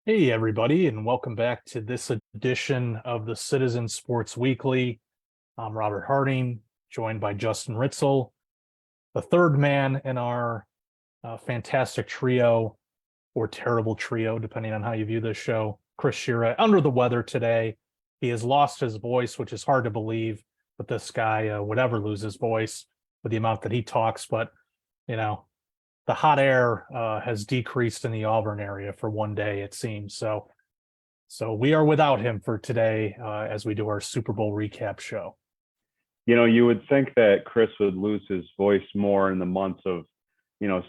Hey, everybody, and welcome back to this edition of the Citizen Sports Weekly. I'm Robert Harding, joined by Justin Ritzel, the third man in our fantastic trio or terrible trio, depending on how you view this show. Chris Shira, under the weather today. He has lost his voice, which is hard to believe, but this guy would ever lose his voice with the amount that he talks. But, you know, the hot air has decreased in the Auburn area for one day, it seems. So we are without him for today as we do our Super Bowl recap show. You would think that Chris would lose his voice more in the months of,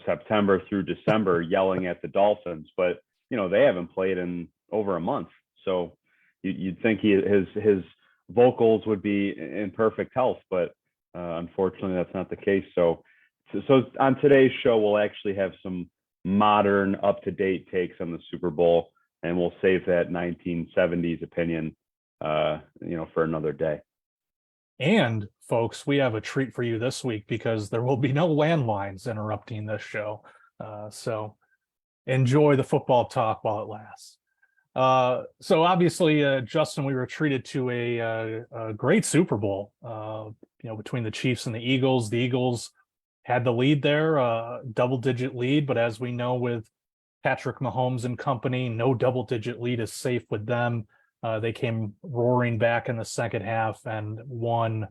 September through December yelling at the Dolphins, but they haven't played in over a month. So you'd think his vocals would be in perfect health, but unfortunately that's not the case. So on today's show, we'll actually have some modern, up-to-date takes on the Super Bowl, and we'll save that 1970s opinion, for another day. And folks, we have a treat for you this week because there will be no landlines interrupting this show. So enjoy the football talk while it lasts. So obviously, Justin, we were treated to a great Super Bowl, between the Chiefs and the Eagles. The Eagles had the lead there, double-digit lead, but as we know with Patrick Mahomes and company, no double-digit lead is safe with them. They came roaring back in the second half and won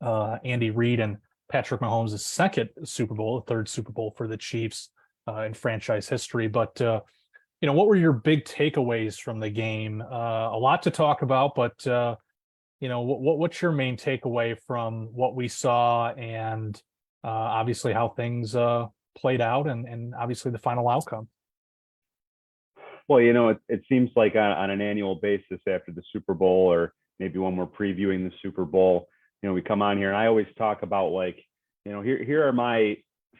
Andy Reid and Patrick Mahomes' second Super Bowl, the third Super Bowl for the Chiefs in franchise history. But, what were your big takeaways from the game? A lot to talk about, but, what's your main takeaway from what we saw and obviously how things played out and obviously the final outcome? Well, it seems like on an annual basis after the Super Bowl, or maybe when we're previewing the Super Bowl, we come on here and I always talk about here are my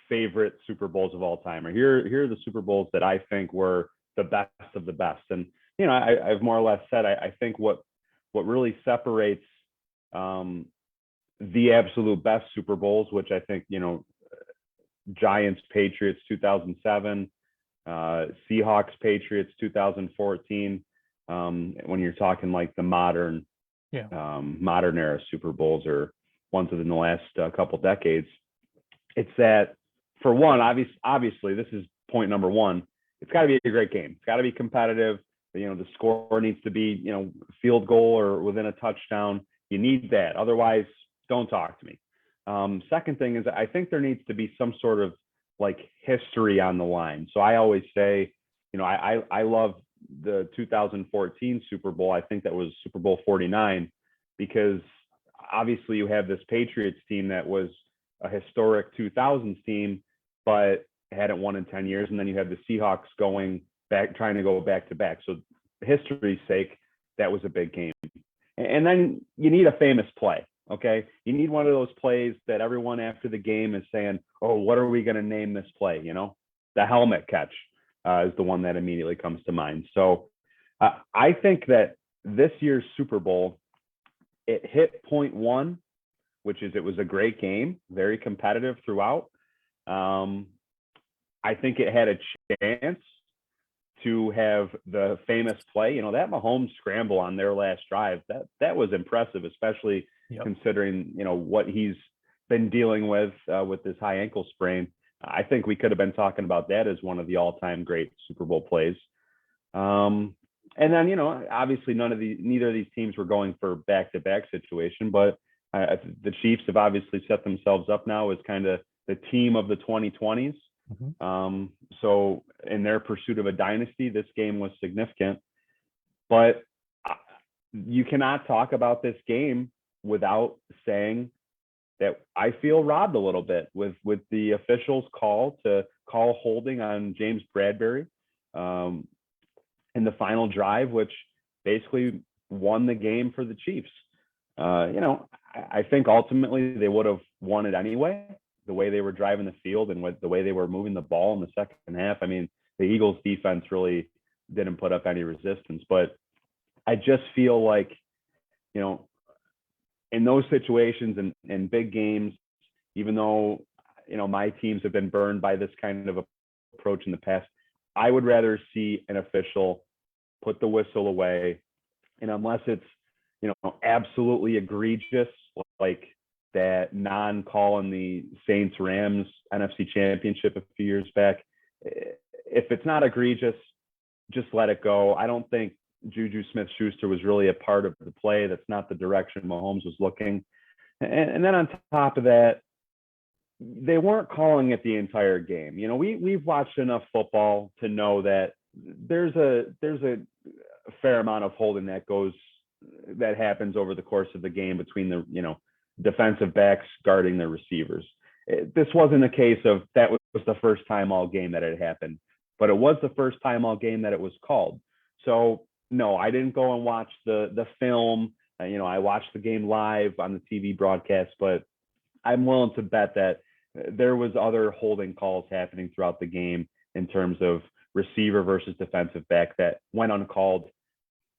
favorite Super Bowls of all time, or here are the Super Bowls that I think were the best of the best. And, I've more or less said, I think what really separates the absolute best Super Bowls, which I think, Giants, Patriots, 2007, Seahawks, Patriots, 2014. When you're talking like the modern era Super Bowls or ones within the last couple decades, it's that, for one, obviously this is point number one. It's got to be a great game. It's got to be competitive. The score needs to be, field goal or within a touchdown. You need that. Otherwise, don't talk to me. Second thing is, I think there needs to be some sort of like history on the line. So I always say, I love the 2014 Super Bowl. I think that was Super Bowl 49, because obviously you have this Patriots team that was a historic 2000s team, but hadn't won in 10 years. And then you have the Seahawks going back, trying to go back to back. So history's sake, that was a big game. And then you need a famous play. Okay. You need one of those plays that everyone after the game is saying, oh, what are we going to name this play? The helmet catch is the one that immediately comes to mind. So I think that this year's Super Bowl, it hit point one, which is it was a great game, very competitive throughout. I think it had a chance to have the famous play, that Mahomes scramble on their last drive. That was impressive, especially considering, what he's been dealing with this high ankle sprain. I think we could have been talking about that as one of the all-time great Super Bowl plays. And then, obviously neither of these teams were going for back-to-back situation, but the Chiefs have obviously set themselves up now as kind of the team of the 2020s. Mm-hmm. So in their pursuit of a dynasty, this game was significant, but you cannot talk about this game without saying that I feel robbed a little bit with the officials' call holding on James Bradbury in the final drive, which basically won the game for the Chiefs. I think ultimately they would have won it anyway, the way they were driving the field and the way they were moving the ball in the second half. I mean, the Eagles defense really didn't put up any resistance, but I just feel like, in those situations and big games, even though, my teams have been burned by this kind of approach in the past, I would rather see an official put the whistle away, and unless it's, absolutely egregious, like that non-call in the Saints Rams NFC Championship a few years back, if it's not egregious, just let it go. I don't think Juju Smith-Schuster was really a part of the play. That's not the direction Mahomes was looking. And then on top of that, they weren't calling it the entire game. We've watched enough football to know that there's a fair amount of holding that happens over the course of the game between the defensive backs guarding the receivers. This wasn't a case of that was the first time all game that it happened, but it was the first time all game that it was called. So no, I didn't go and watch the film. I watched the game live on the TV broadcast, but I'm willing to bet that there was other holding calls happening throughout the game in terms of receiver versus defensive back that went uncalled.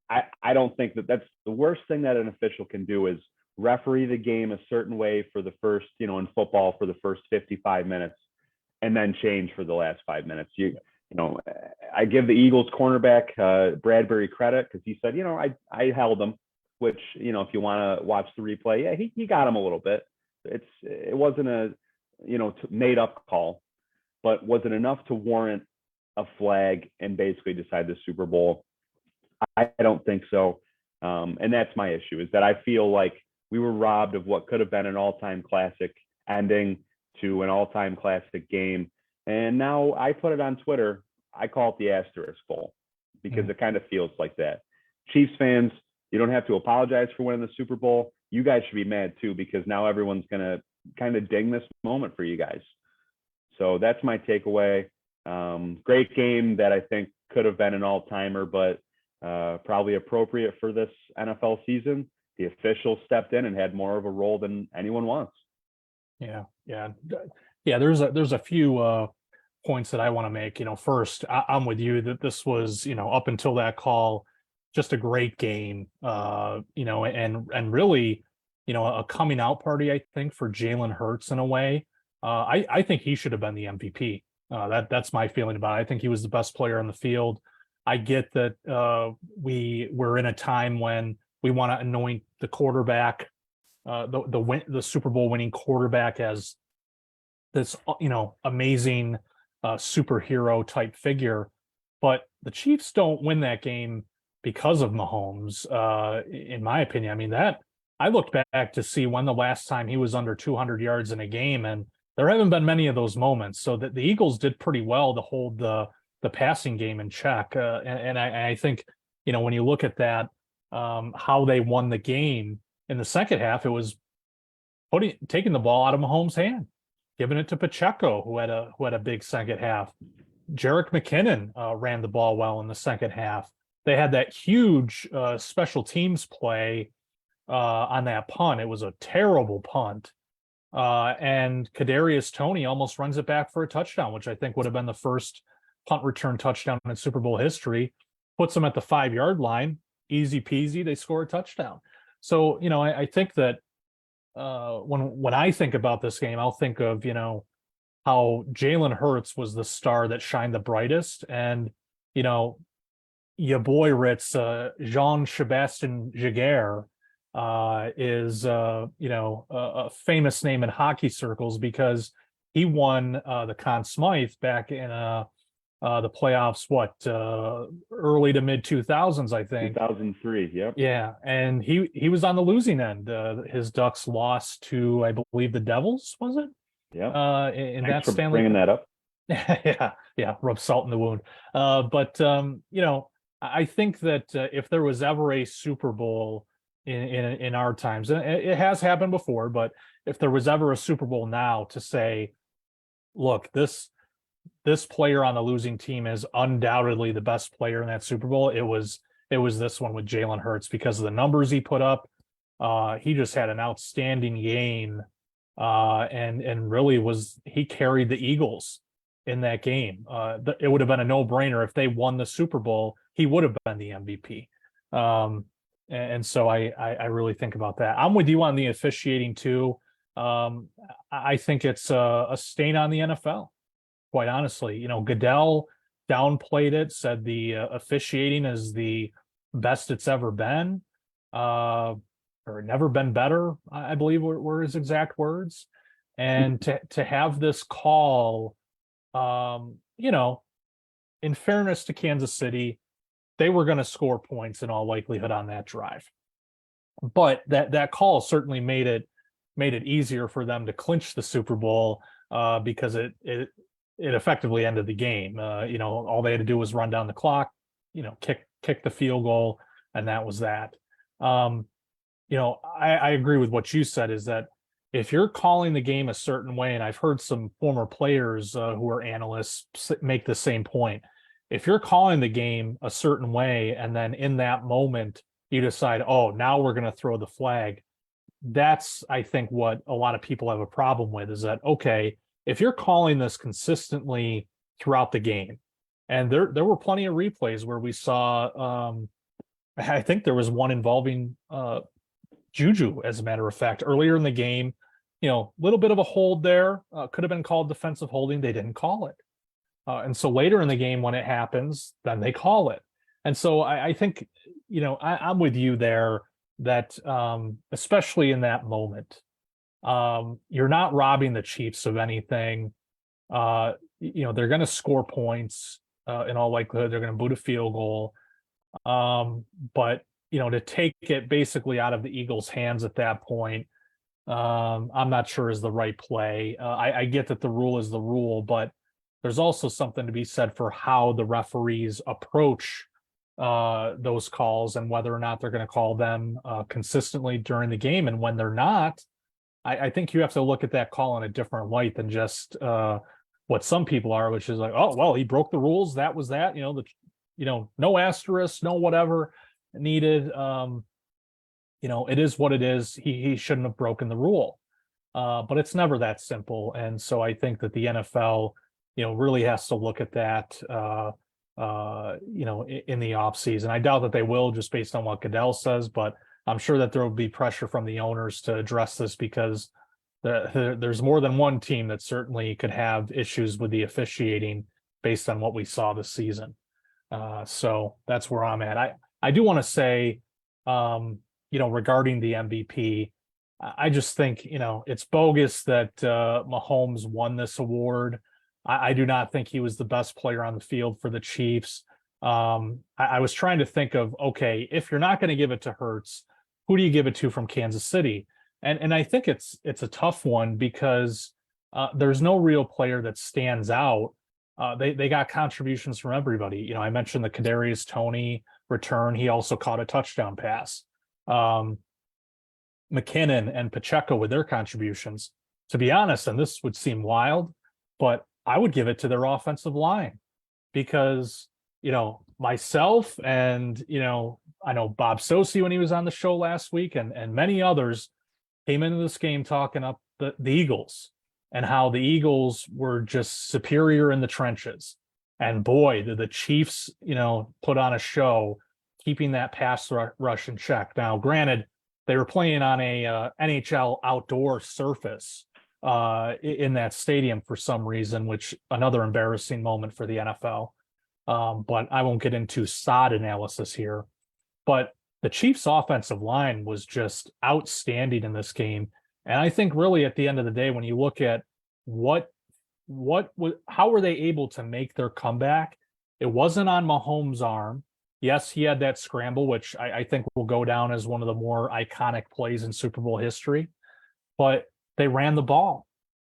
I don't think that's the worst thing that an official can do is referee the game a certain way for the first, in football for the first 55 minutes and then change for the last 5 minutes. I give the Eagles cornerback Bradbury credit because he said, I held him, which, if you want to watch the replay, yeah, he got him a little bit. It wasn't a, made up call, but was it enough to warrant a flag and basically decide the Super Bowl? I don't think so. And that's my issue, is that I feel like we were robbed of what could have been an all-time classic ending to an all-time classic game. And now I put it on Twitter. I call it the asterisk bowl because it kind of feels like that. Chiefs fans, you don't have to apologize for winning the Super Bowl. You guys should be mad too, because now everyone's going to kind of ding this moment for you guys. So that's my takeaway. Great game that I think could have been an all-timer, but probably appropriate for this NFL season. The officials stepped in and had more of a role than anyone wants. Yeah. There's a few points that I want to make. First, I'm with you that this was, up until that call, just a great game. And really, a coming out party, I think, for Jalen Hurts in a way. I think he should have been the MVP. That's my feeling about it. I think he was the best player on the field. I get that we're in a time when we want to anoint the quarterback, the Super Bowl winning quarterback, as this amazing superhero type figure. But the Chiefs don't win that game because of Mahomes, in my opinion. I mean, that I looked back to see when the last time he was under 200 yards in a game, and there haven't been many of those moments. So that the Eagles did pretty well to hold the passing game in check. And I think, when you look at that, how they won the game in the second half, it was taking the ball out of Mahomes' hand, giving it to Pacheco, who had a big second half. Jerick McKinnon ran the ball well in the second half. They had that huge special teams play on that punt. It was a terrible punt. And Kadarius Toney almost runs it back for a touchdown, which I think would have been the first punt return touchdown in Super Bowl history. Puts them at the 5-yard line. Easy peasy. They score a touchdown. So, I think that when I think about this game, I'll think of, how Jalen Hurts was the star that shined the brightest. And, your boy Ritz, Jean-Sebastien Giguère, is a famous name in hockey circles because he won the Conn Smythe back in the playoffs, early to mid 2000s, I think. 2003, yep. Yeah, and he was on the losing end. His Ducks lost to, I believe, the Devils, was it? Yeah. In Thanks that for Stanley. bringing that up. Yeah, rub salt in the wound. But I think that if there was ever a Super Bowl in our times, and it has happened before, but if there was ever a Super Bowl now to say, look, this player on the losing team is undoubtedly the best player in that Super Bowl, it was this one with Jalen Hurts because of the numbers he put up. He just had an outstanding game, and really he carried the Eagles in that game. It would have been a no-brainer if they won the Super Bowl. He would have been the MVP. And so I really think about that. I'm with you on the officiating too. I think it's a stain on the NFL, quite honestly. Goodell downplayed it, said the officiating is the best it's ever been, or never been better, I believe were his exact words. And to have this call, you know, in fairness to Kansas City, they were going to score points in all likelihood on that drive. But that call certainly made it easier for them to clinch the Super Bowl, because it effectively ended the game. You know, all they had to do was run down the clock, you know, kick the field goal, and that was that. You know, I agree with what you said, is that if you're calling the game a certain way, and I've heard some former players who are analysts make the same point. If you're calling the game a certain way, and then in that moment you decide, oh, now we're going to throw the flag, that's, I think, what a lot of people have a problem with, is that, okay, if you're calling this consistently throughout the game, and there were plenty of replays where we saw, I think there was one involving Juju, as a matter of fact, earlier in the game, you know, a little bit of a hold there, could have been called defensive holding. They didn't call it. And so later in the game, when it happens, then they call it. And so I think, you know, I'm with you there, that especially in that moment, you're not robbing the Chiefs of anything. You know, they're going to score points in all likelihood. They're going to boot a field goal. But, you know, to take it basically out of the Eagles' hands at that point, I'm not sure is the right play. I get that the rule is the rule, but there's also something to be said for how the referees approach those calls, and whether or not they're going to call them consistently during the game. And when they're not, I think you have to look at that call in a different light than just what some people are, which is like, oh, well, he broke the rules. That was that, you know, no asterisk, no whatever needed. You know, it is what it is. He shouldn't have broken the rule. But it's never that simple. And so I think that the NFL, you know, really has to look at that, you know, in the offseason. I doubt that they will, just based on what Goodell says, but I'm sure that there will be pressure from the owners to address this, because there's more than one team that certainly could have issues with the officiating based on what we saw this season. So that's where I'm at. I do want to say, you know, regarding the MVP, I just think, you know, it's bogus that Mahomes won this award. I do not think he was the best player on the field for the Chiefs. I was trying to think of, okay, if you're not going to give it to Hurts, who do you give it to from Kansas City? And I think it's a tough one, because there's no real player that stands out. They got contributions from everybody. You know, I mentioned the Kadarius Toney return. He also caught a touchdown pass. McKinnon and Pacheco with their contributions. To be honest, and this would seem wild, but I would give it to their offensive line, because, you know, myself and, you know, I know Bob Sosi, when he was on the show last week, and many others came into this game talking up the Eagles, and how the Eagles were just superior in the trenches. And boy, did the Chiefs, you know, put on a show, keeping that pass rush in check. Now, granted, they were playing on a NHL outdoor surface in that stadium for some reason, which another embarrassing moment for the NFL. But I won't get into sod analysis here. But the Chiefs' offensive line was just outstanding in this game. And I think really at the end of the day, when you look at how were they able to make their comeback, it wasn't on Mahomes' arm. Yes, he had that scramble, which I think will go down as one of the more iconic plays in Super Bowl history. But they ran the ball.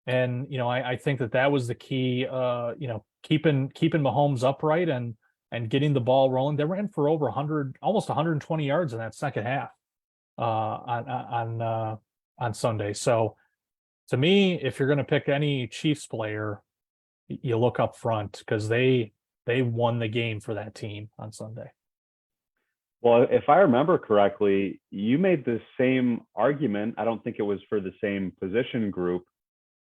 And, you know, I think that was the key, you know, keeping Mahomes upright and getting the ball rolling. They ran for over 100, almost 120 yards in that second half on Sunday. So to me, if you're going to pick any Chiefs player, you look up front, because they won the game for that team on Sunday. Well, if I remember correctly, you made the same argument. I don't think it was for the same position group,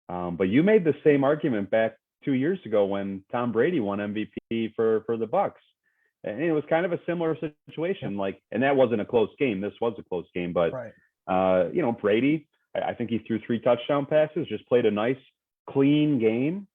but you made the same argument back 2 years ago when Tom Brady won MVP for the Bucks. And it was kind of a similar situation, like, and that wasn't a close game. This was a close game, but right. You know, Brady, I think he threw 3 touchdown passes, just played a nice, clean game.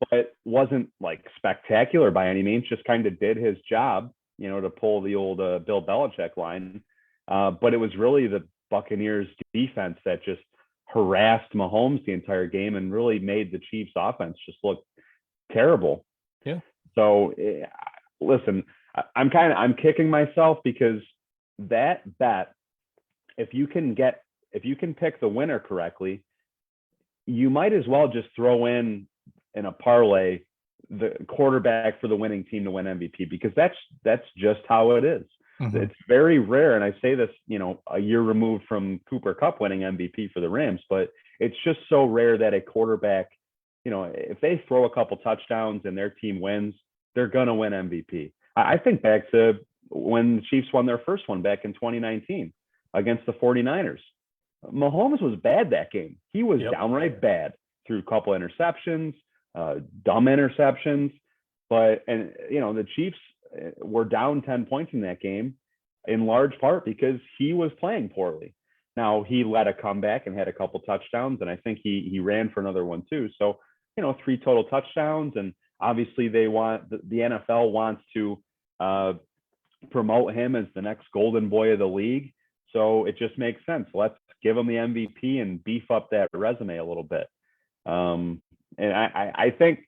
but wasn't like spectacular by any means, just kind of did his job, to pull the old Bill Belichick line. But it was really the Buccaneers defense that just harassed Mahomes the entire game and really made the Chiefs offense just look terrible. Yeah. So listen, I'm kicking myself because that bet, if you can pick the winner correctly, you might as well just throw in a parlay the quarterback for the winning team to win MVP, because that's just how it is. Mm-hmm. It's very rare, and I say this, a year removed from Cooper Kupp winning MVP for the Rams, but it's just so rare that a quarterback, if they throw a couple touchdowns and their team wins, they're gonna win MVP. I think back to when the Chiefs won their first one back in 2019 against the 49ers. Mahomes was bad that game. He was downright bad, threw a couple interceptions, dumb interceptions, but the Chiefs were down 10 points in that game in large part because he was playing poorly. Now he led a comeback and had a couple touchdowns, and I think he ran for another one too. So 3 total touchdowns, and obviously the NFL wants to promote him as the next golden boy of the league. So it just makes sense. Let's give him the MVP and beef up that resume a little bit. And I think,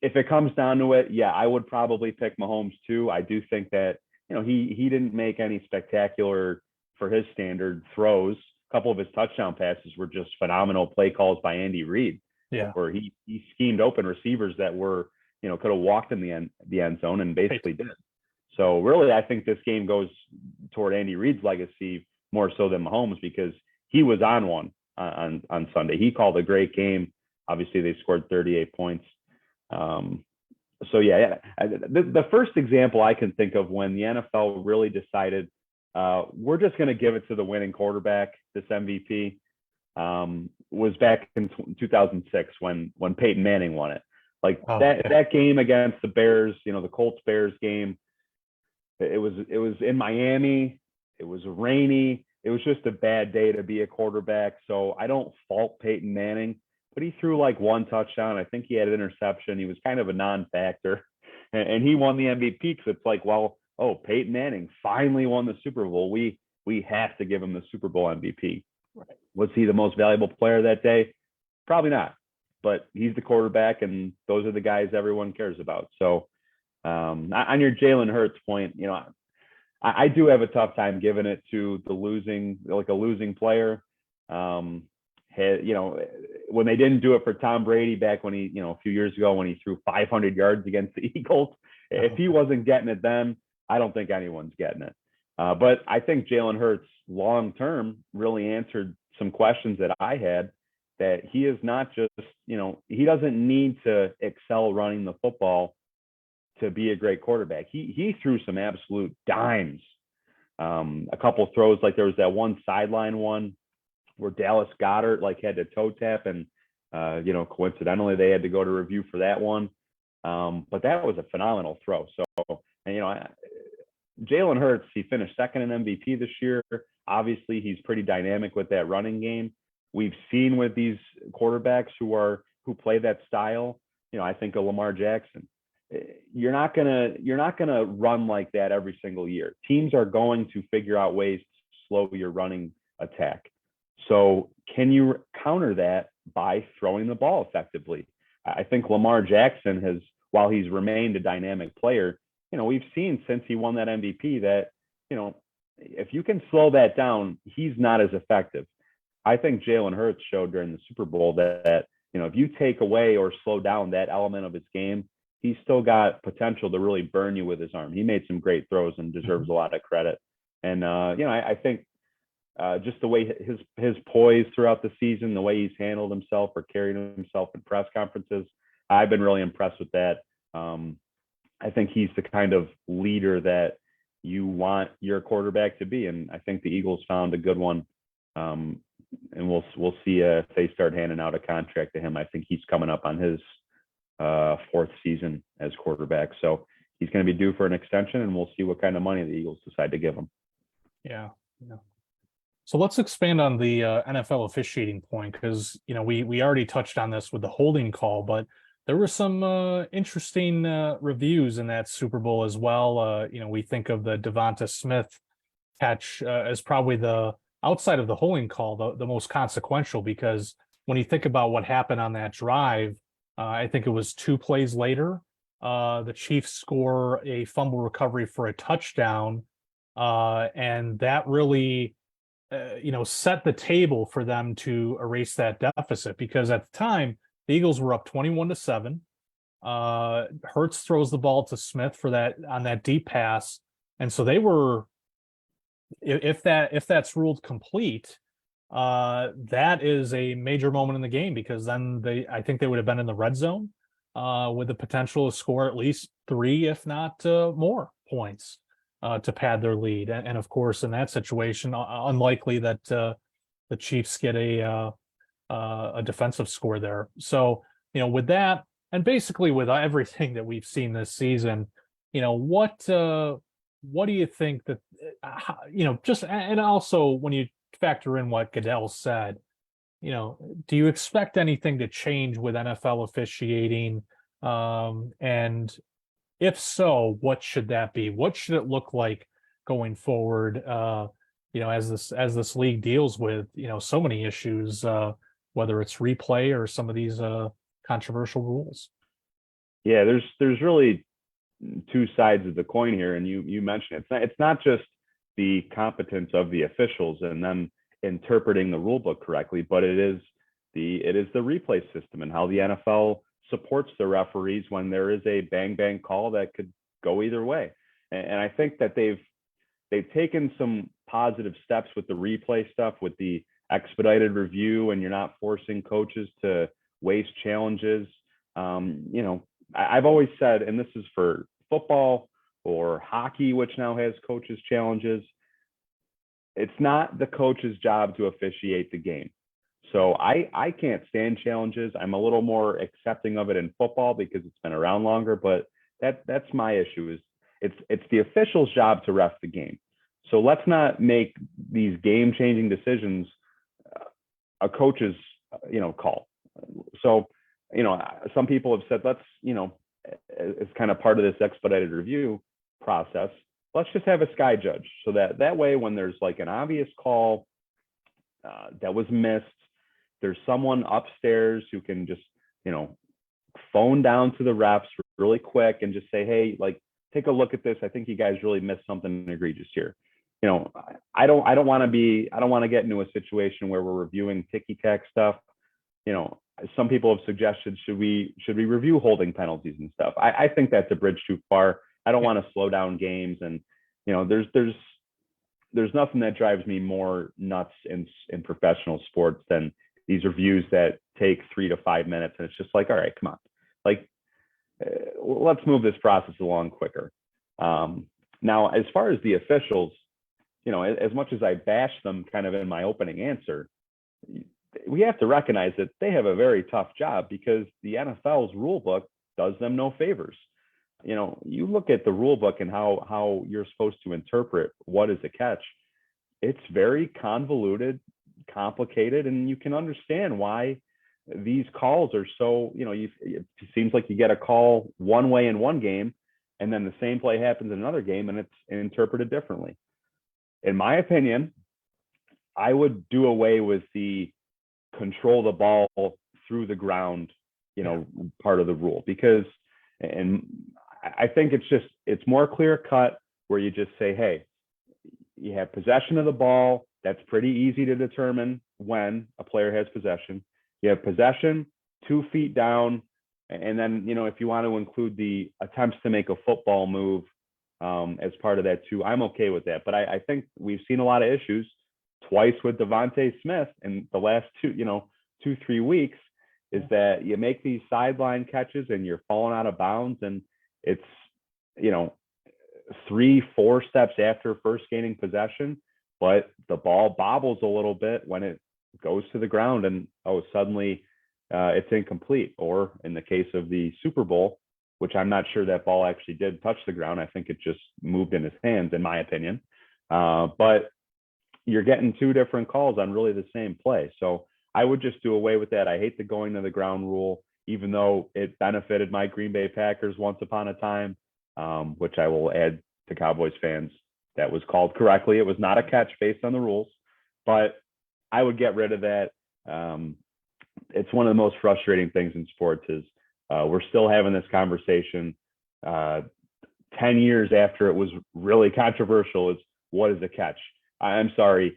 if it comes down to it, I would probably pick Mahomes too. I do think that, he didn't make any spectacular, for his standard, throws. A couple of his touchdown passes were just phenomenal play calls by Andy Reid, where he schemed open receivers that were, could have walked in the end zone and basically did. So really, I think this game goes toward Andy Reid's legacy more so than Mahomes, because he was on one on Sunday. He called a great game. Obviously, they scored 38 points. The first example I can think of when the NFL really decided we're just going to give it to the winning quarterback, this MVP, was back in 2006 when Peyton Manning won it. That game against the Bears, the Colts-Bears game. It was in Miami. It was rainy. It was just a bad day to be a quarterback. So I don't fault Peyton Manning, but he threw like one touchdown. I think he had an interception. He was kind of a non-factor, and he won the MVP because it's like, Peyton Manning finally won the Super Bowl. We have to give him the Super Bowl MVP. Right. Was he the most valuable player that day? Probably not, but he's the quarterback, and those are the guys everyone cares about. So on your Jalen Hurts point, I do have a tough time giving it to a losing player. When they didn't do it for Tom Brady back when he, a few years ago when he threw 500 yards against the Eagles, if he wasn't getting it then, I don't think anyone's getting it. But I think Jalen Hurts long term really answered some questions that I had, that he is not just, he doesn't need to excel running the football to be a great quarterback. He threw some absolute dimes. A couple throws, like there was that one sideline one where Dallas Goedert had to toe tap, and coincidentally they had to go to review for that one. But that was a phenomenal throw. So, Jalen Hurts, he finished second in MVP this year. Obviously, he's pretty dynamic with that running game. We've seen with these quarterbacks who play that style. I think of Lamar Jackson. You're not gonna run like that every single year. Teams are going to figure out ways to slow your running attack. So can you counter that by throwing the ball effectively? I think Lamar Jackson has, while he's remained a dynamic player, we've seen since he won that MVP that, if you can slow that down, he's not as effective. I think Jalen Hurts showed during the Super Bowl that if you take away or slow down that element of his game, he's still got potential to really burn you with his arm. He made some great throws and deserves a lot of credit. And, I think just the way his poise throughout the season, the way he's handled himself or carried himself in press conferences, I've been really impressed with that. I think he's the kind of leader that you want your quarterback to be. And I think the Eagles found a good one. And we'll see if they start handing out a contract to him. I think he's coming up on his fourth season as quarterback. So he's going to be due for an extension, and we'll see what kind of money the Eagles decide to give him. Yeah. So let's expand on the NFL officiating point because we already touched on this with the holding call, but there were some interesting reviews in that Super Bowl as well. We think of the Devonta Smith catch as probably the outside of the holding call, the most consequential because when you think about what happened on that drive, I think it was 2 plays later, the Chiefs score a fumble recovery for a touchdown, and that really set the table for them to erase that deficit because at the time the Eagles were up 21-7. Hurts throws the ball to Smith for that on that deep pass, and so they were, if that's ruled complete, that is a major moment in the game because then I think they would have been in the red zone, with the potential to score at least 3, if not more points, to pad their lead. And of course, in that situation, unlikely that the Chiefs get a defensive score there. So, with that, and basically with everything that we've seen this season, what do you think that, just, and also when you factor in what Goodell said, do you expect anything to change with NFL officiating? And if so, what should that be? What should it look like going forward? As this league deals with, so many issues, whether it's replay or some of these controversial rules. Yeah, there's really two sides of the coin here, and you mentioned it's not just the competence of the officials and them interpreting the rule book correctly, but it is the replay system and how the NFL supports the referees when there is a bang bang call that could go either way. And I think that they've taken some positive steps with the replay stuff, with the expedited review, and you're not forcing coaches to waste challenges. I've always said, and this is for football or hockey, which now has coaches challenges, it's not the coach's job to officiate the game. So I can't stand challenges. I'm a little more accepting of it in football because it's been around longer, but that's my issue. Is it's the official's job to ref the game. So let's not make these game-changing decisions a coach's call. So some people have said, let's as kind of part of this expedited review process, let's just have a sky judge so that way when there's like an obvious call that was missed, there's someone upstairs who can just phone down to the refs really quick and just say, hey, like, take a look at this. I think you guys really missed something egregious here. I don't want to get into a situation where we're reviewing ticky-tack stuff. Some people have suggested, should we review holding penalties and stuff? I think that's a bridge too far. I don't want to slow down games, and there's nothing that drives me more nuts in professional sports than these reviews that take 3 to 5 minutes, and it's just like, all right, come on, like, let's move this process along quicker. Now, as far as the officials, as much as I bash them kind of in my opening answer, we have to recognize that they have a very tough job because the NFL's rule book does them no favors. You look at the rule book and how you're supposed to interpret what is a catch. It's very convoluted, complicated, and you can understand why these calls are so, it seems like you get a call one way in one game, and then the same play happens in another game and it's interpreted differently. In my opinion, I would do away with the control the ball through the ground, part of the rule, because, and I think it's more clear cut where you just say, hey, you have possession of the ball. That's pretty easy to determine when a player has possession. You have possession 2 feet down. And then, if you want to include the attempts to make a football move as part of that too, I'm okay with that. But I think we've seen a lot of issues twice with Devonta Smith in the last 2-3 weeks, is that you make these sideline catches and you're falling out of bounds, and it's 3-4 steps after first gaining possession, but the ball bobbles a little bit when it goes to the ground, and suddenly it's incomplete. Or in the case of the Super Bowl, which I'm not sure that ball actually did touch the ground. I think it just moved in his hands, in my opinion. But you're getting two different calls on really the same play. So I would just do away with that. I hate the going to the ground rule, even though it benefited my Green Bay Packers once upon a time, which I will add to Cowboys fans. That was called correctly. It was not a catch based on the rules, but I would get rid of that. It's one of the most frustrating things in sports is we're still having this conversation 10 years after it was really controversial is what is a catch? I'm sorry,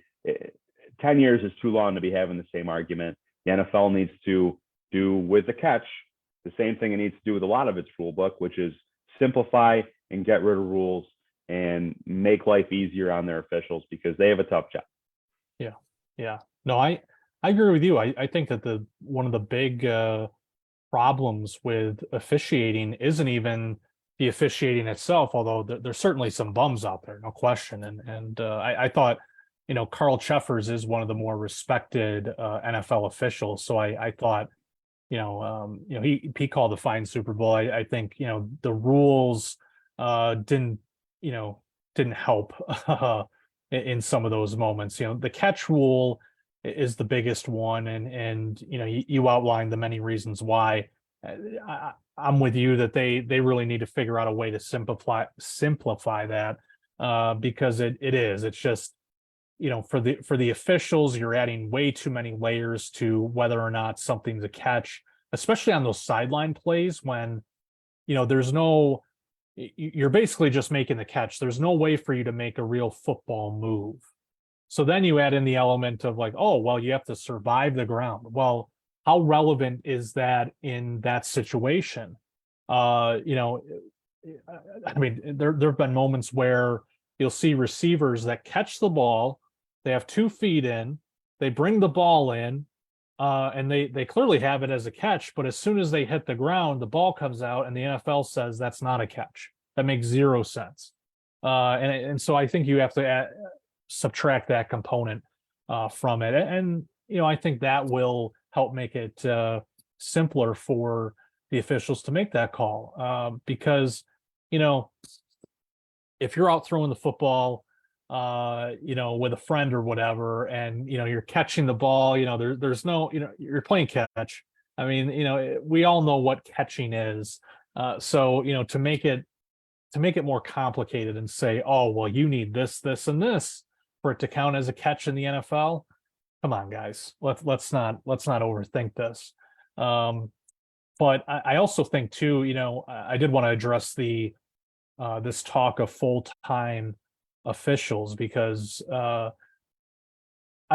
10 years is too long to be having the same argument. The NFL needs to do with the catch the same thing it needs to do with a lot of its rule book, which is simplify and get rid of rules and make life easier on their officials because they have a tough job. Yeah. No, I agree with you. I think that one of the big problems with officiating isn't even the officiating itself, although there's certainly some bums out there, no question. And I thought, Carl Cheffers is one of the more respected NFL officials. So I thought, he called the fine Super Bowl. I think, the rules didn't help in some of those moments. The catch rule is the biggest one, and you outlined the many reasons why. I'm with you that they really need to figure out a way to simplify that because it's just for the officials, you're adding way too many layers to whether or not something's a catch, especially on those sideline plays when you're basically just making the catch. There's no way for you to make a real football move. So then you add in the element of like, oh, well, you have to survive the ground. Well, how relevant is that in that situation? I mean, there have been moments where you'll see receivers that catch the ball, they have 2 feet in, they bring the ball in, and they clearly have it as a catch, but as soon as they hit the ground, the ball comes out, and the NFL says that's not a catch. That makes 0 sense. And so I think you have to subtract that component from it, and I think that will help make it simpler for the officials to make that call because if you're out throwing the football with a friend or whatever and you're catching the ball, there's no you're playing catch. I mean, we all know what catching is. So to make it more complicated and say, oh well, you need this, and this for it to count as a catch in the NFL. Come on, guys. Let's not overthink this. But I also think too, I did want to address this talk of full-time officials because I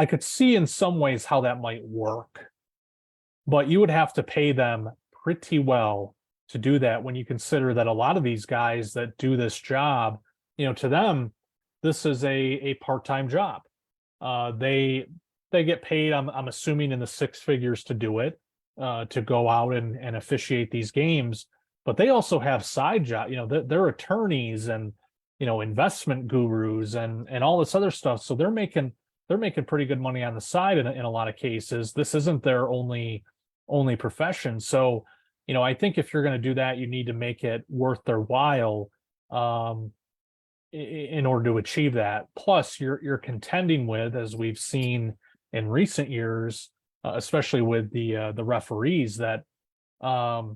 could see in some ways how that might work, but you would have to pay them pretty well to do that when you consider that a lot of these guys that do this job, to them, this is a part-time job. They get paid, I'm assuming, in the 6 figures to do it, to go out and officiate these games. But they also have side jobs. They're attorneys and investment gurus and all this other stuff. So they're making pretty good money on the side in a lot of cases. This isn't their only profession. So I think if you're going to do that, you need to make it worth their while. In order to achieve that. Plus, you're contending with, as we've seen in recent years, especially with the referees, that they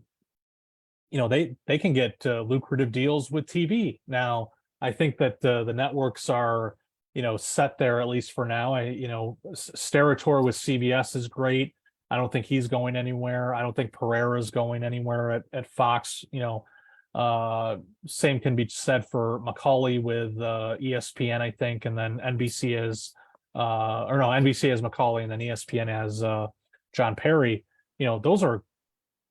can get lucrative deals with TV. Now, I think that the networks are set there at least for now. Steratore with CBS is great. I don't think he's going anywhere. I don't think Pereira's going anywhere at Fox. Same can be said for McCauley with ESPN, I think, and then NBC has McCauley, and then ESPN has John Perry. Those are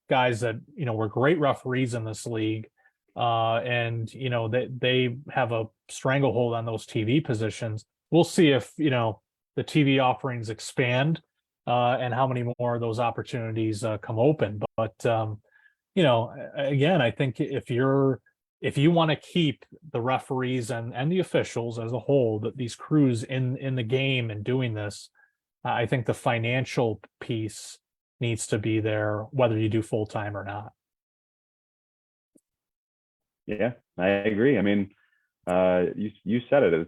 guys that were great referees in this league, and they have a stranglehold on those TV positions. We'll see if the TV offerings expand and how many more of those opportunities come open, but. Again, I think if you want to keep the referees and the officials as a whole, these crews in the game and doing this, I think the financial piece needs to be there, whether you do full time or not. Yeah, I agree. I mean, you said it.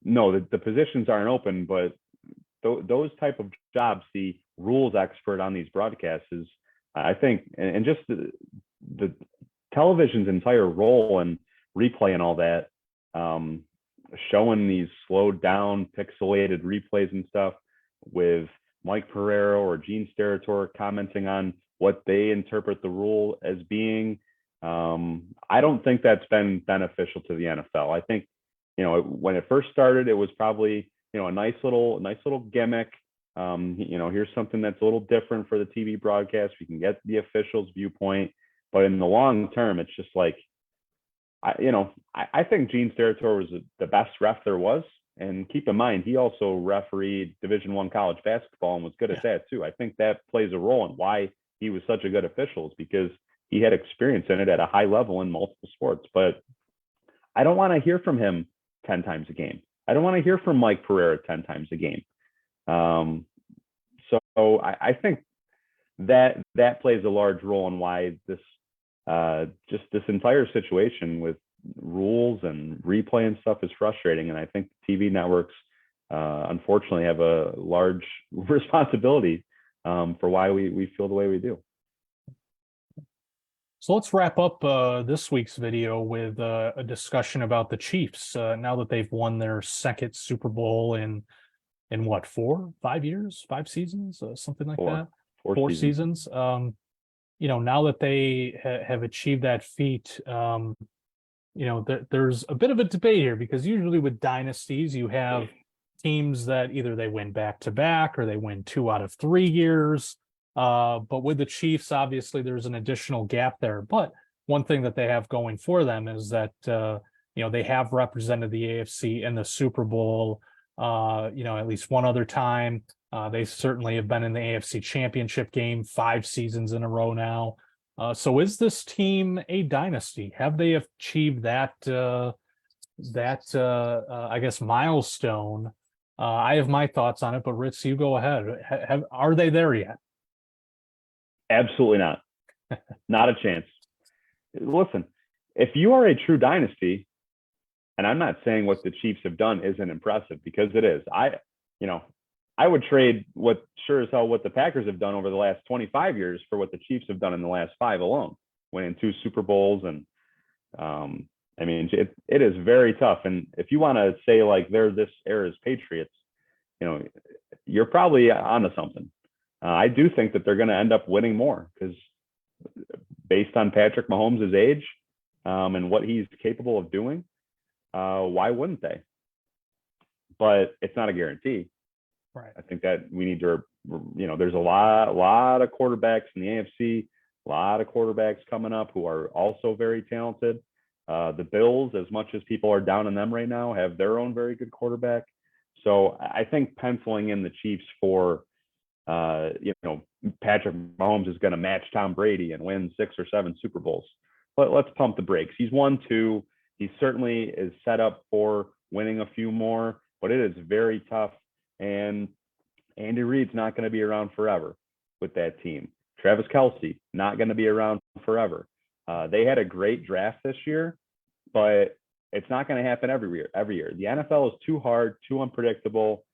no, the positions aren't open, but those type of jobs, the rules expert on these broadcasts is, I think, and just the television's entire role and replay and all that, showing these slowed down pixelated replays and stuff with Mike Pereira or Gene Steratore commenting on what they interpret the rule as being. I don't think that's been beneficial to the NFL. I think, when it first started, it was probably, a nice little gimmick. Here's something that's a little different for the TV broadcast. We can get the official's viewpoint, but in the long term, it's just like, I think Gene Steratore was the best ref there was. And keep in mind, he also refereed Division I college basketball and was good at that too. I think that plays a role in why he was such a good official, is because he had experience in it at a high level in multiple sports. But I don't want to hear from him 10 times a game. I don't want to hear from Mike Pereira 10 times a game. So I think that plays a large role in why this entire situation with rules and replay and stuff is frustrating. And I think TV networks, unfortunately, have a large responsibility for why we feel the way we do. So let's wrap up this week's video with a discussion about the Chiefs. Now that they've won their second Super Bowl in what, 5 years, 5 seasons, something like that. Four seasons. Now that they have achieved that feat, there's a bit of a debate here, because usually with dynasties, you have teams that either they win back to back or they win 2 out of 3 years. But with the Chiefs, obviously, there's an additional gap there. But one thing that they have going for them is that, they have represented the AFC in the Super Bowl, at least one other time. They certainly have been in the AFC Championship game 5 seasons in a row now. So is this team a dynasty? Have they achieved that I guess, milestone? I have my thoughts on it, but Ritz, you go ahead. Are they there yet? Absolutely not. Not a chance. Listen, if you are a true dynasty, and I'm not saying what the Chiefs have done isn't impressive, because it is. I would trade what the Packers have done over the last 25 years for what the Chiefs have done in the last 5 alone, winning 2 Super Bowls. And it is very tough. And if you want to say like they're this era's Patriots, you're probably onto something. I do think that they're going to end up winning more, because based on Patrick Mahomes' age and what he's capable of doing, why wouldn't they? But it's not a guarantee. Right. I think that we need to, there's a lot of quarterbacks in the AFC, a lot of quarterbacks coming up who are also very talented. The Bills, as much as people are down on them right now, have their own very good quarterback. So I think penciling in the Chiefs for, Patrick Mahomes is going to match Tom Brady and win 6 or 7 Super Bowls. But let's pump the brakes. He's won 2. He certainly is set up for winning a few more, but it is very tough. And Andy Reid's not going to be around forever with that team. Travis Kelce, not going to be around forever. They had a great draft this year, but it's not going to happen every year. The NFL is too hard, too unpredictable.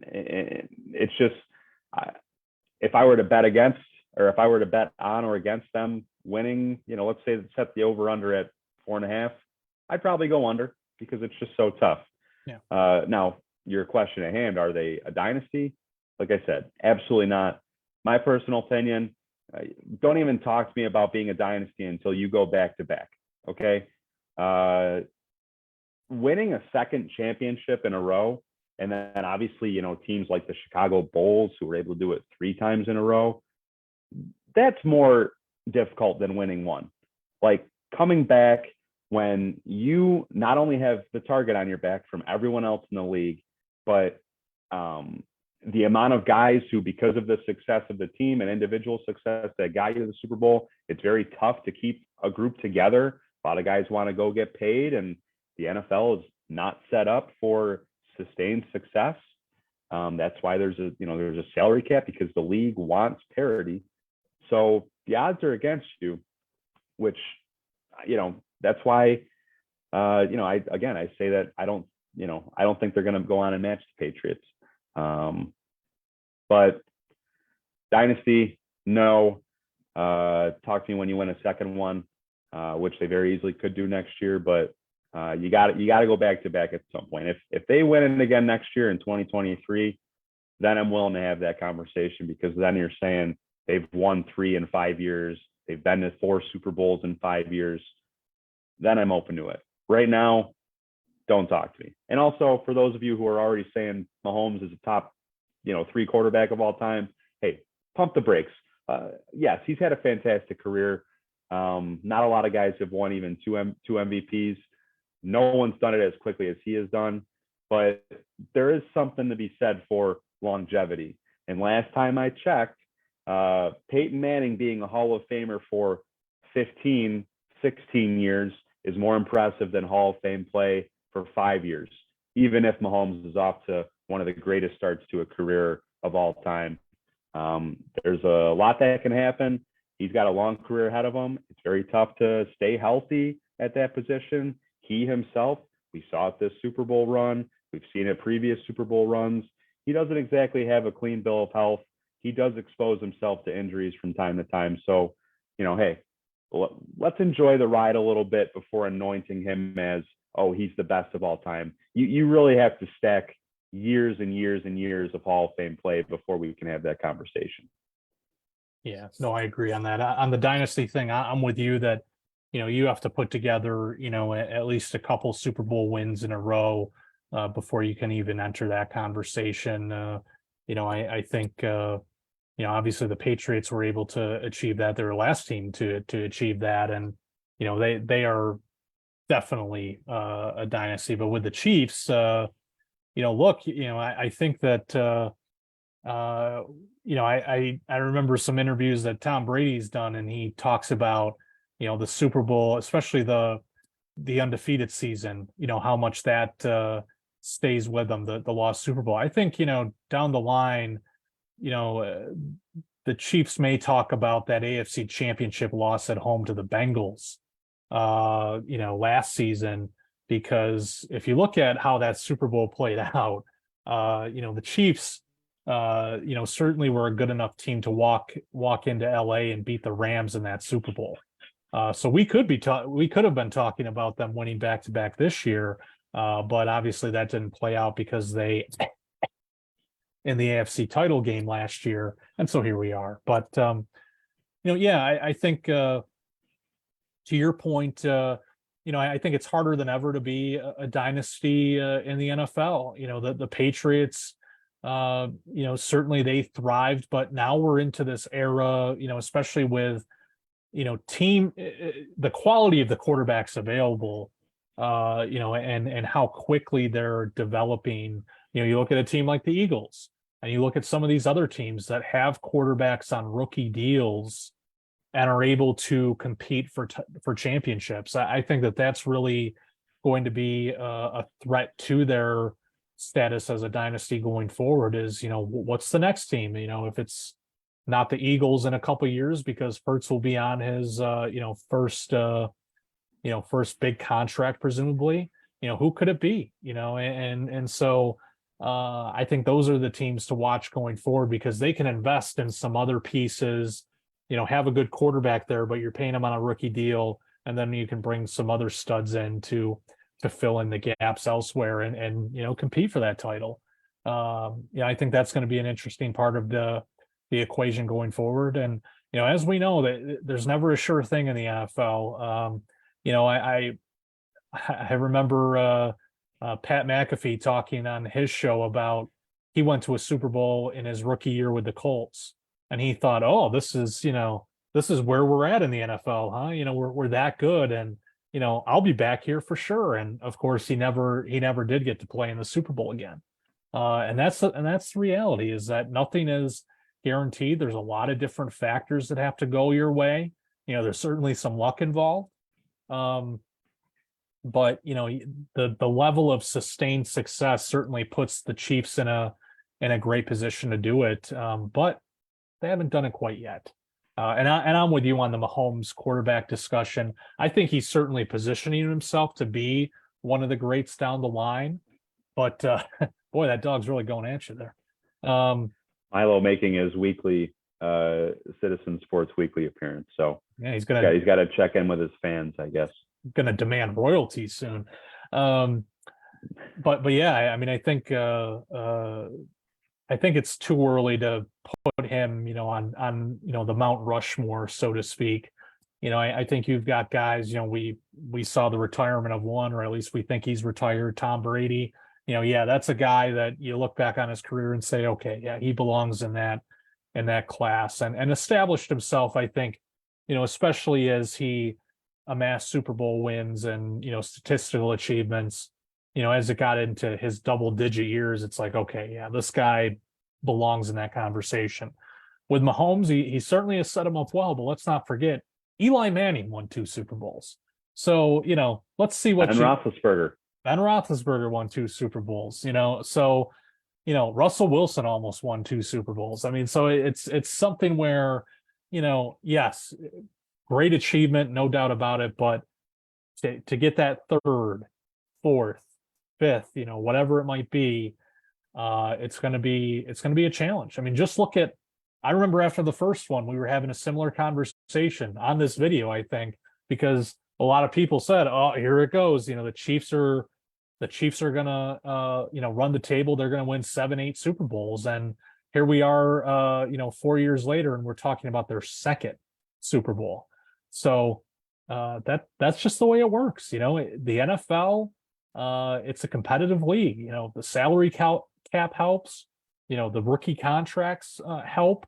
It's just, if I were to bet against, or if I were to bet on or against them winning, let's say set the over under at 4.5, I'd probably go under, because it's just so tough. Yeah. Now, your question at hand, are they a dynasty? Like I said, absolutely not. My personal opinion, don't even talk to me about being a dynasty until you go back to back. Okay. Winning a second championship in a row, and then obviously, teams like the Chicago Bulls, who were able to do it 3 times in a row, that's more difficult than winning one. Like, coming back when you not only have the target on your back from everyone else in the league, but the amount of guys who, because of the success of the team and individual success that got you to the Super Bowl, it's very tough to keep a group together. A lot of guys want to go get paid, and the NFL is not set up for sustained success. That's why there's a salary cap, because the league wants parity. So the odds are against you, which, that's why, I say that I don't I don't think they're going to go on and match the Patriots. But dynasty, no. Talk to me when you win a second one, which they very easily could do next year. But you got to go back to back at some point. If they win it again next year in 2023, then I'm willing to have that conversation, because then you're saying they've won 3 in 5 years. They've been to 4 Super Bowls in 5 years. Then I'm open to it. Right now, don't talk to me. And also, for those of you who are already saying Mahomes is a top, 3 quarterback of all time, hey, pump the brakes. Yes, he's had a fantastic career. Not a lot of guys have won even two MVPs. No one's done it as quickly as he has done. But there is something to be said for longevity. And last time I checked, Peyton Manning being a Hall of Famer for 15, 16 years is more impressive than Hall of Fame play for 5 years, even if Mahomes is off to one of the greatest starts to a career of all time. There's a lot that can happen. He's got a long career ahead of him. It's very tough to stay healthy at that position. He himself, we saw it this Super Bowl run. We've seen it previous Super Bowl runs. He doesn't exactly have a clean bill of health. He does expose himself to injuries from time to time. So, hey, let's enjoy the ride a little bit before anointing him as, oh, he's the best of all time. You really have to stack years and years and years of Hall of Fame play before we can have that conversation. Yeah, no, I agree on that. On the dynasty thing, I'm with you that, you have to put together, at least a couple Super Bowl wins in a row before you can even enter that conversation. I think, obviously the Patriots were able to achieve that. They're the last team to achieve that. And, they are definitely a dynasty. But with the Chiefs, look, I think that, I remember some interviews that Tom Brady's done, and he talks about, the Super Bowl, especially the undefeated season, how much that stays with them, the lost Super Bowl. I think, down the line, the Chiefs may talk about that AFC Championship loss at home to the Bengals, last season, because if you look at how that Super Bowl played out, the Chiefs, certainly were a good enough team to walk into LA and beat the Rams in that Super Bowl. So we could have been talking about them winning back-to-back this year, but obviously that didn't play out because they in the AFC title game last year, and so here we are. But I think to your point, I think it's harder than ever to be a dynasty in the NFL. The Patriots, certainly they thrived, but now we're into this era, especially with the quality of the quarterbacks available, and how quickly they're developing. You look at a team like the Eagles, and you look at some of these other teams that have quarterbacks on rookie deals and are able to compete for championships. I think that that's really going to be a threat to their status as a dynasty going forward. Is, what's the next team? If it's not the Eagles in a couple of years, because Hurts will be on his first big contract, presumably, who could it be? So I think those are the teams to watch going forward, because they can invest in some other pieces, have a good quarterback there, but you're paying them on a rookie deal, and then you can bring some other studs in to fill in the gaps elsewhere and compete for that title. I think that's going to be an interesting part of the equation going forward. And as we know, that there's never a sure thing in the NFL. I remember Pat McAfee talking on his show about he went to a Super Bowl in his rookie year with the Colts, and he thought, oh, this is where we're at in the NFL, huh? We're that good, and I'll be back here for sure. And of course, he never did get to play in the Super Bowl again. And that's the reality, is that nothing is guaranteed. There's a lot of different factors that have to go your way. There's certainly some luck involved. But the level of sustained success certainly puts the Chiefs in a great position to do it. But they haven't done it quite yet. And I'm with you on the Mahomes quarterback discussion. I think he's certainly positioning himself to be one of the greats down the line. but boy, that dog's really going at you there. Milo making his weekly Citizen Sports Weekly appearance. So Yeah, he's he's got to check in with his fans, I guess. gonna demand royalties soon. But yeah, I mean, I think it's too early to put him, on the Mount Rushmore, so to speak. I think you've got guys, we saw the retirement of one, or at least we think he's retired, Tom Brady. Yeah, that's a guy that you look back on his career and say, okay, yeah, he belongs in that class, and established himself, I think, especially as he amassed Super Bowl wins and, statistical achievements, as it got into his double digit years, it's like, okay, yeah, this guy belongs in that conversation. With Mahomes, he certainly has set him up well, but let's not forget Eli Manning won 2 Super Bowls. So, let's see what Roethlisberger. Ben Roethlisberger won 2 Super Bowls, so, Russell Wilson almost won 2 Super Bowls. I mean, so it's something where, yes, great achievement, no doubt about it, but to get that third, fourth, fifth, whatever it might be, it's going to be a challenge. I mean, just look at, I remember after the first one, we were having a similar conversation on this video, I think, because a lot of people said, oh, here it goes. The Chiefs are gonna run the table. They're gonna win 7, 8 Super Bowls. And here we are, 4 years later, and we're talking about their second Super Bowl. So that's just the way it works. The NFL, it's a competitive league. The salary cap helps. The rookie contracts help.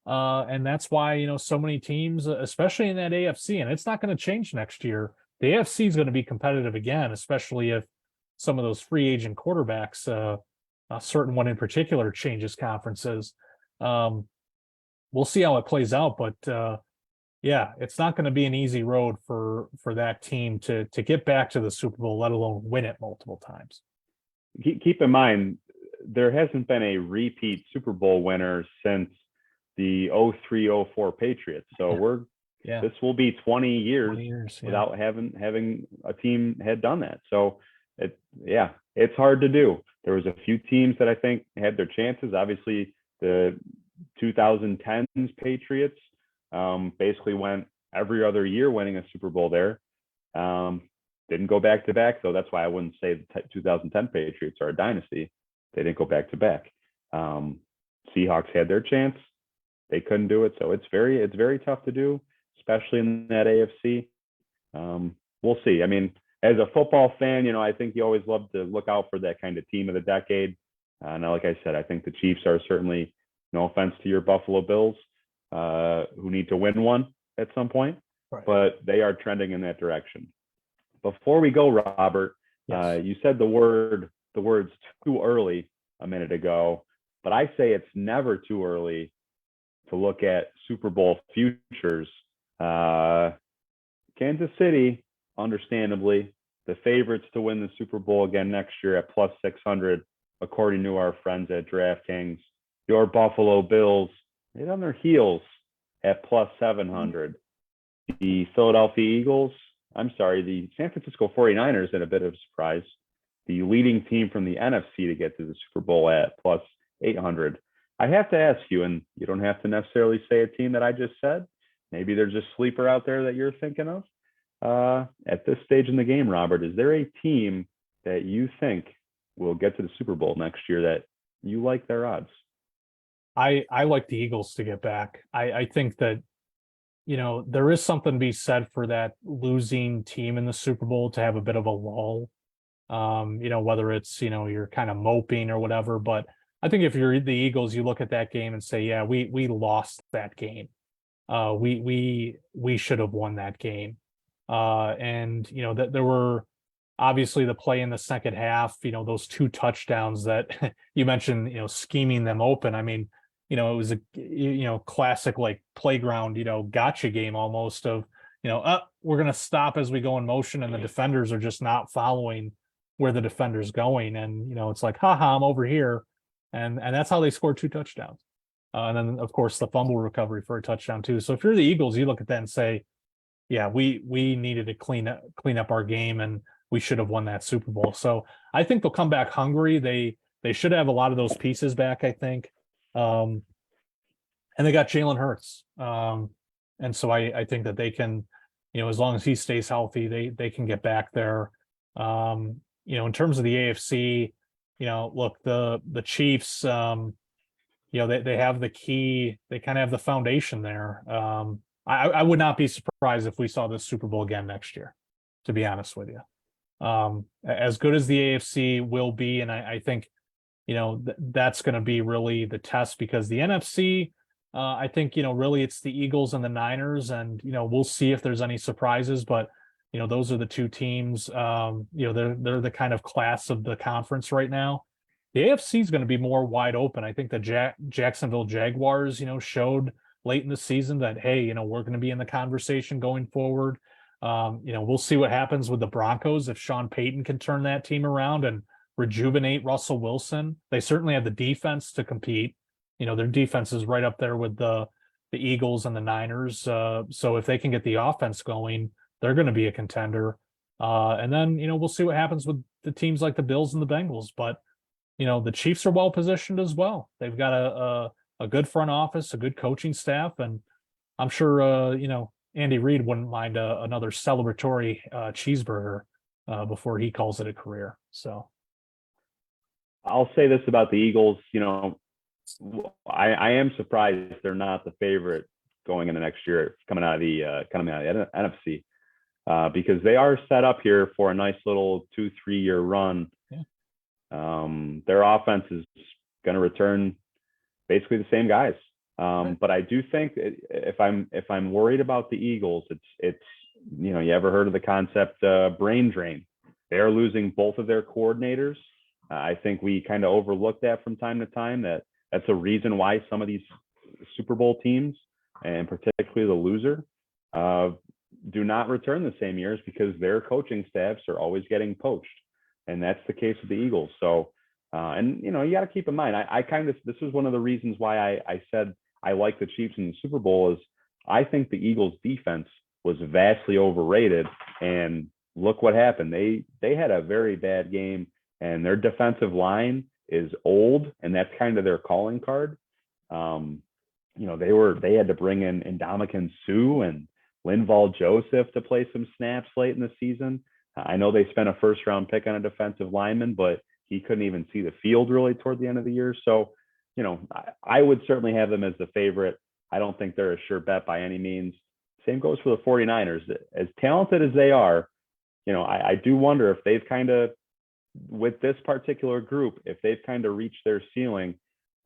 And that's why, so many teams, especially in that AFC, and it's not going to change next year. The AFC is going to be competitive again, especially if some of those free agent quarterbacks, a certain one in particular, changes conferences. We'll see how it plays out, but yeah, it's not going to be an easy road for that team to get back to the Super Bowl, let alone win it multiple times. Keep in mind, there hasn't been a repeat Super Bowl winner since the 03-04 Patriots. So this will be 20 years without having a team had done that. So it's hard to do. There was a few teams that I think had their chances. Obviously, the 2010s Patriots basically went every other year winning a Super Bowl there. Didn't go back to back, so that's why I wouldn't say the 2010 Patriots are a dynasty. They didn't go back to back. Seahawks had their chance. They couldn't do it. So it's very tough to do, especially in that AFC. We'll see. I mean, as a football fan, I think you always love to look out for that kind of team of the decade. Now, like I said, I think the Chiefs are certainly, no offense to your Buffalo Bills, who need to win one at some point, right, but they are trending in that direction. Before we go, Robert, yes. You said the words too early a minute ago, but I say it's never too early to look at Super Bowl futures. Kansas City, understandably, the favorites to win the Super Bowl again next year at plus 600, according to our friends at DraftKings. Your Buffalo Bills, they're on their heels at plus 700. The San Francisco 49ers in a bit of a surprise. The leading team from the NFC to get to the Super Bowl at plus 800. I have to ask you, and you don't have to necessarily say a team that I just said. Maybe there's a sleeper out there that you're thinking of. At this stage in the game, Robert, is there a team that you think will get to the Super Bowl next year that you like their odds? I like the Eagles to get back. I think that, there is something to be said for that losing team in the Super Bowl to have a bit of a lull. Whether it's, you're kind of moping or whatever, but I think if you're the Eagles, you look at that game and say, yeah, we lost that game. We should have won that game. And that there were obviously the play in the second half, those 2 touchdowns that you mentioned, scheming them open. I mean, it was a classic like playground, gotcha game almost of, we're going to stop as we go in motion, and the defenders are just not following where the defender's going. And, it's like, haha, I'm over here. And that's how they scored 2 touchdowns. And then, of course, the fumble recovery for a touchdown too. So if you're the Eagles, you look at that and say, yeah, we needed to clean up our game. And we should have won that Super Bowl. So I think they'll come back hungry. They should have a lot of those pieces back, I think. And they got Jalen Hurts. And so I think that they can, as long as he stays healthy, they can get back there. In terms of the AFC, look, the Chiefs, they have the key, they kind of have the foundation there. I would not be surprised if we saw this Super Bowl again next year, to be honest with you. As good as the AFC will be, and I think, that's going to be really the test, because the NFC, I think, really it's the Eagles and the Niners, and, we'll see if there's any surprises, but, those are the two teams, they're the kind of class of the conference right now. The AFC is going to be more wide open. I think the Jacksonville Jaguars, showed late in the season that, hey, we're going to be in the conversation going forward. We'll see what happens with the Broncos if Sean Payton can turn that team around and rejuvenate Russell Wilson. They certainly have the defense to compete. Their defense is right up there with the Eagles and the Niners. So if they can get the offense going, they're going to be a contender. And then, we'll see what happens with the teams like the Bills and the Bengals. But, the Chiefs are well positioned as well. They've got a good front office, a good coaching staff, and I'm sure, Andy Reid wouldn't mind another celebratory cheeseburger before he calls it a career. So I'll say this about the Eagles. I am surprised they're not the favorite going into next year, coming out of the NFC, because they are set up here for a nice little 2-3 year run. Yeah. Their offense is going to return basically the same guys. But I do think if I'm worried about the Eagles, it's you ever heard of the concept brain drain? They are losing both of their coordinators. I think we kind of overlook that from time to time. That's a reason why some of these Super Bowl teams, and particularly the loser, do not return the same years, because their coaching staffs are always getting poached, and that's the case with the Eagles. So, and you got to keep in mind, this is one of the reasons why I said I like the Chiefs in the Super Bowl, is I think the Eagles defense was vastly overrated, and look what happened. They had a very bad game, and their defensive line is old, and that's kind of their calling card. They had to bring in Ndamukong Suh and Linval Joseph to play some snaps late in the season. I know they spent a first round pick on a defensive lineman, but he couldn't even see the field really toward the end of the year. So, I would certainly have them as the favorite. I don't think they're a sure bet by any means. Same goes for the 49ers. As talented as they are, I do wonder if they've kind of, with this particular group, if they've kind of reached their ceiling.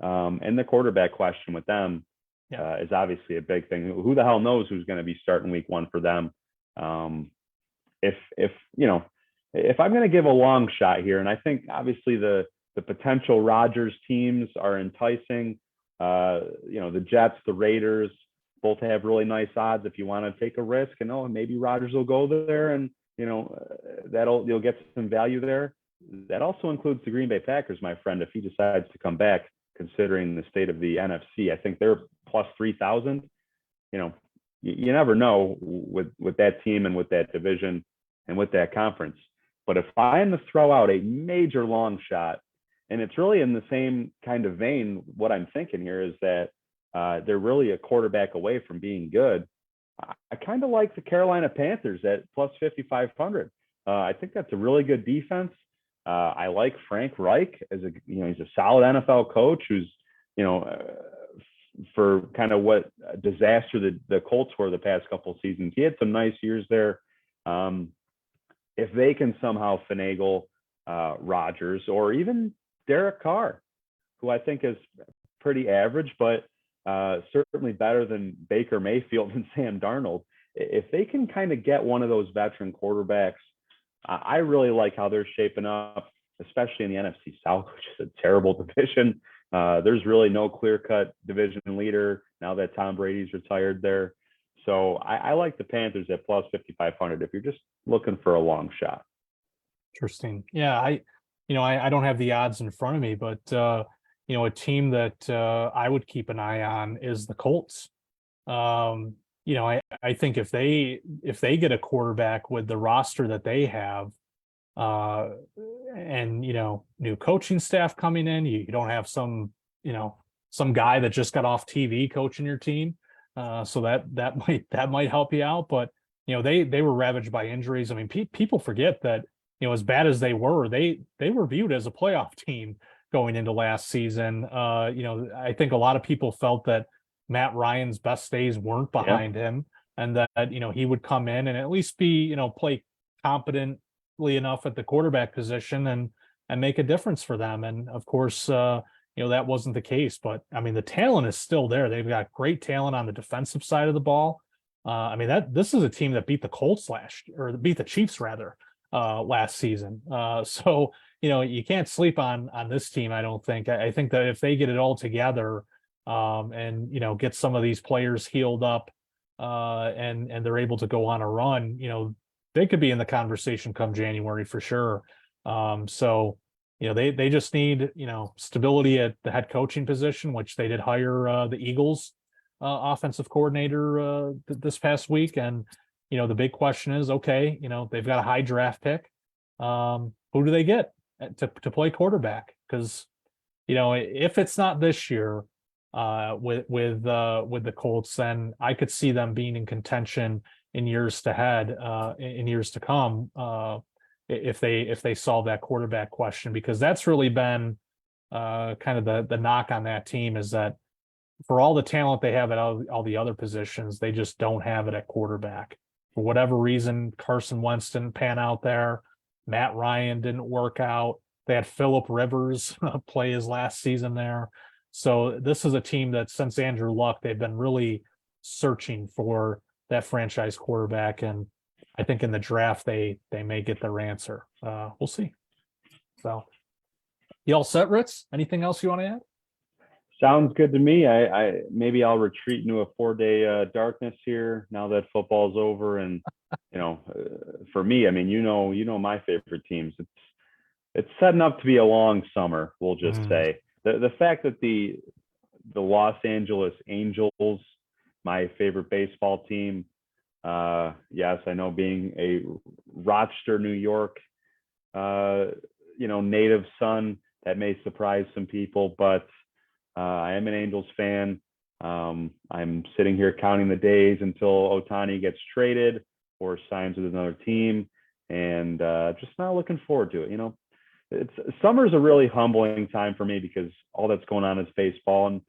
And the quarterback question with them is obviously a big thing. Who the hell knows who's going to be starting week 1 for them? If I'm going to give a long shot here, and I think obviously the potential Rodgers teams are enticing. The Jets, the Raiders, both have really nice odds if you want to take a risk, and maybe Rodgers will go there, and you'll get some value there. That also includes the Green Bay Packers, my friend, if he decides to come back, considering the state of the NFC. I think they're plus 3,000. You never know with that team and with that division and with that conference. But if I am to throw out a major long shot, and it's really in the same kind of vein, what I'm thinking here is that they're really a quarterback away from being good. I kind of like the Carolina Panthers at plus 5,500. I think that's a really good defense. I like Frank Reich as he's a solid NFL coach who's, for kind of what disaster the Colts were the past couple of seasons. He had some nice years there. If they can somehow finagle Rodgers or even Derek Carr, who I think is pretty average, but certainly better than Baker Mayfield and Sam Darnold. If they can kind of get one of those veteran quarterbacks, I really like how they're shaping up, especially in the NFC South, which is a terrible division. There's really no clear-cut division leader now that Tom Brady's retired there. So I like the Panthers at plus 5,500 if you're just looking for a long shot. Interesting. Yeah, I don't have the odds in front of me, but a team that I would keep an eye on is the Colts. I think if they get a quarterback with the roster that they have, uh, and new coaching staff coming in. You don't have some guy that just got off TV coaching your team, so that might help you out. But they were ravaged by injuries. I mean, people forget that as bad as they were viewed as a playoff team going into last season. I think a lot of people felt that Matt Ryan's best days weren't behind him, and that he would come in and at least be play competently enough at the quarterback position and make a difference for them. And of course, that wasn't the case. But I mean, the talent is still there. They've got great talent on the defensive side of the ball. I mean, this is a team that beat the Colts beat the Chiefs rather last season. So you can't sleep on this team. I don't think. I think that if they get it all together, and get some of these players healed up, and they're able to go on a run, they could be in the conversation come January for sure. So they just need stability at the head coaching position, which they did hire the Eagles offensive coordinator this past week. And the big question is, okay, they've got a high draft pick. Who do they get to play quarterback? Because if it's not this year with the Colts, then I could see them being in contention in years to come, if they solve that quarterback question, because that's really been kind of the knock on that team, is that for all the talent they have at all the other positions, they just don't have it at quarterback. For whatever reason, Carson Wentz didn't pan out there. Matt Ryan didn't work out. They had Phillip Rivers play his last season there. So this is a team that since Andrew Luck, they've been really searching for that franchise quarterback. And I think in the draft, they may get their answer. We'll see. So you all set, Ritz? Anything else you want to add? Sounds good to me. I maybe I'll retreat into a 4-day darkness here now that football's over. And for me, I mean, my favorite teams. It's setting up to be a long summer. We'll just say the fact that the Los Angeles Angels, my favorite baseball team. Yes, I know, being a Rochester, New York, native son, that may surprise some people, but I am an Angels fan. I'm sitting here counting the days until Ohtani gets traded or signs with another team, and just not looking forward to it. Summer's a really humbling time for me because all that's going on is baseball, and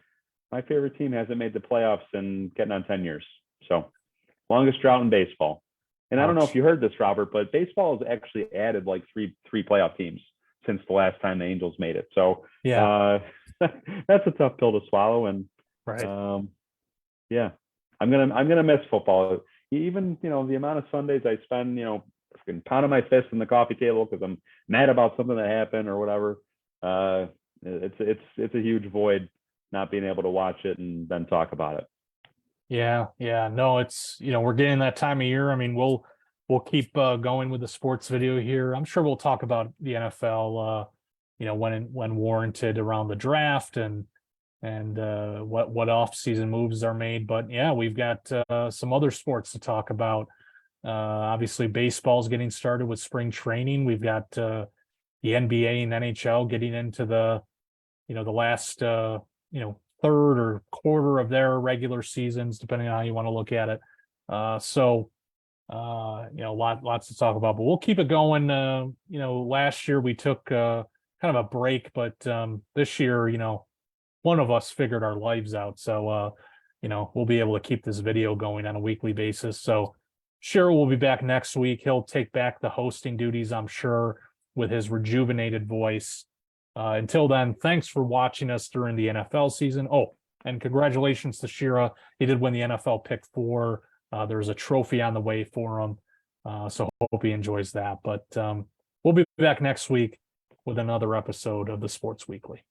my favorite team hasn't made the playoffs in getting on 10 years. So longest drought in baseball. And I don't know if you heard this, Robert, but baseball has actually added like three playoff teams since the last time the Angels made it. So yeah, that's a tough pill to swallow. And right. Yeah, I'm gonna miss football. Even the amount of Sundays I spend pounding my fist on the coffee table because I'm mad about something that happened or whatever. It's a huge void not being able to watch it and then talk about it. Yeah. No, it's we're getting that time of year. I mean, we'll keep going with the sports video here. I'm sure we'll talk about the NFL, when warranted around the draft and what off-season moves are made. But yeah, we've got some other sports to talk about. Obviously, baseball's getting started with spring training. We've got the NBA and NHL getting into the last third or quarter of their regular seasons, depending on how you want to look at it. So lots to talk about, but we'll keep it going. Last year we took kind of a break, but this year, one of us figured our lives out. So, we'll be able to keep this video going on a weekly basis. So Shira will be back next week. He'll take back the hosting duties, I'm sure, with his rejuvenated voice. Until then, thanks for watching us during the NFL season. Oh, and congratulations to Shira. He did win the NFL Pick 4. There's a trophy on the way for him. So hope he enjoys that. But we'll be back next week with another episode of the Sports Weekly.